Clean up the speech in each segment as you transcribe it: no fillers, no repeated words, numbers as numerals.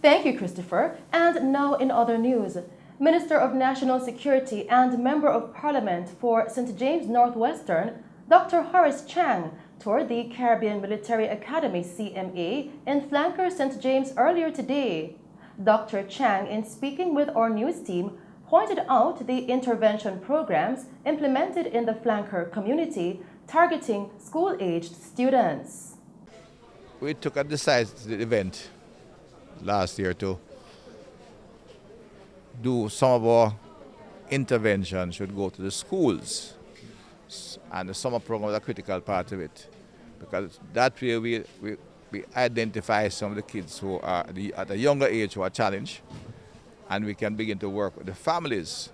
Thank you, Christopher. And now in other news, Minister of National Security and Member of Parliament for St. James Northwestern, Dr. Horace Chang, toured the Caribbean Military Academy CMA in Flanker, St. James earlier today. Dr. Chang, in speaking with our news team, pointed out the intervention programs implemented in the Flanker community targeting school-aged students. We took a decisive event last year to do some of our intervention should go to the schools, and the summer program was a critical part of it, because that way we identify some of the kids who are at a younger age who are challenged, and we can begin to work with the families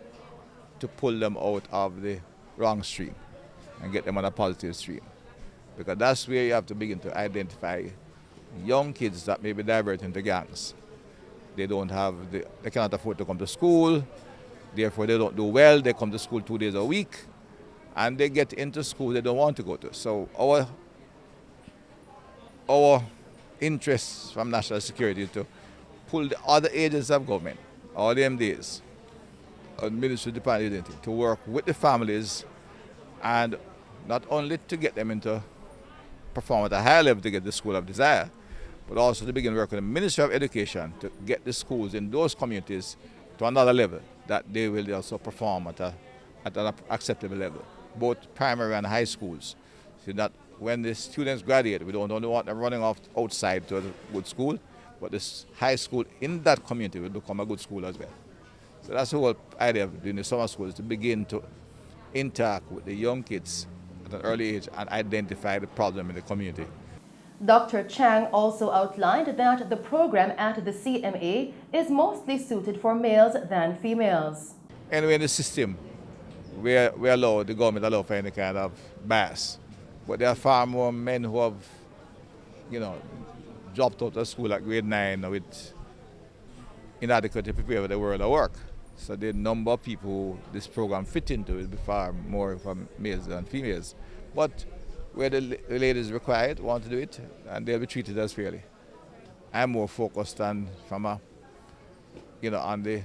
to pull them out of the wrong stream and get them on a positive stream, because that's where you have to begin to identify young kids that may be diverted into gangs. They cannot afford to come to school, therefore they don't do well. They come to school 2 days a week, and they get into school they don't want to go to. So our interests from national security is to pull the other agencies of government, all the MDs, Ministry of Department of Identity, to work with the families, and not only to get them into perform at a higher level to get the school of desire, but also to begin work with the Ministry of Education to get the schools in those communities to another level that they will also perform at an acceptable level, both primary and high schools, so that when the students graduate, we don't only want them running off outside to a good school, but this high school in that community will become a good school as well. So that's the whole idea of doing the summer schools, to begin to interact with the young kids at an early age and identify the problem in the community. Dr. Chang also outlined that the program at the CMA is mostly suited for males than females. Anyway, in the system, the government allow for any kind of bias. But there are far more men who have, dropped out of school at grade 9 with inadequately prepared for the world of work. So the number of people who this program fit into will be far more from males than females. But where the ladies required want to do it, and they'll be treated as fairly. I'm more focused on on the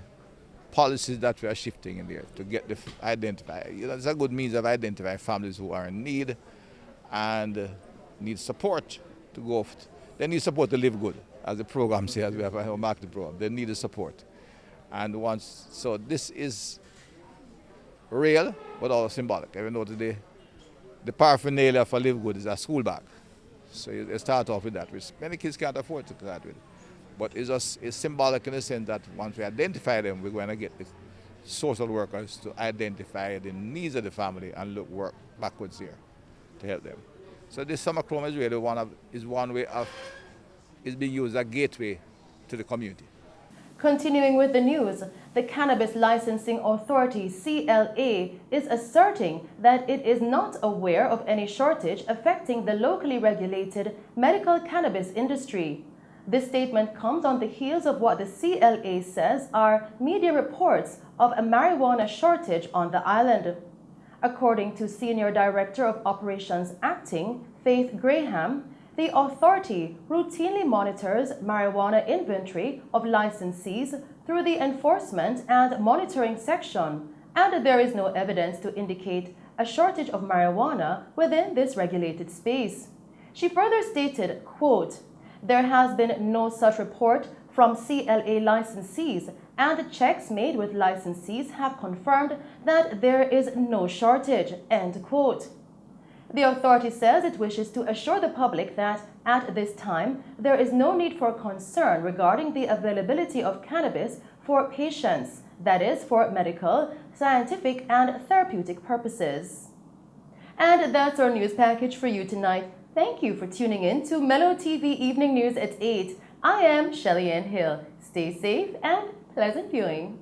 policies that we are shifting in there to get identify. It's a good means of identifying families who are in need and need support to go. They need support to live good, as the program says. We have a marketing program. They need the support, and so this is real, but also symbolic. Even though today, the paraphernalia for live good is a school bag. So you start off with that, which many kids can't afford to start with. But it's symbolic in the sense that once we identify them, we're going to get the social workers to identify the needs of the family and work backwards here to help them. So this summer program is really is being used as a gateway to the community. Continuing with the news, the Cannabis Licensing Authority, CLA, is asserting that it is not aware of any shortage affecting the locally regulated medical cannabis industry. This statement comes on the heels of what the CLA says are media reports of a marijuana shortage on the island. According to Senior Director of Operations Acting, Faith Graham, the authority routinely monitors marijuana inventory of licensees through the Enforcement and Monitoring section, and there is no evidence to indicate a shortage of marijuana within this regulated space. She further stated, quote, "There has been no such report from CLA licensees, and checks made with licensees have confirmed that there is no shortage," end quote. The authority says it wishes to assure the public that, at this time, there is no need for concern regarding the availability of cannabis for patients, that is, for medical, scientific, and therapeutic purposes. And that's our news package for you tonight. Thank you for tuning in to Mello TV Evening News at 8. I am Shelly Ann Hill. Stay safe and pleasant viewing.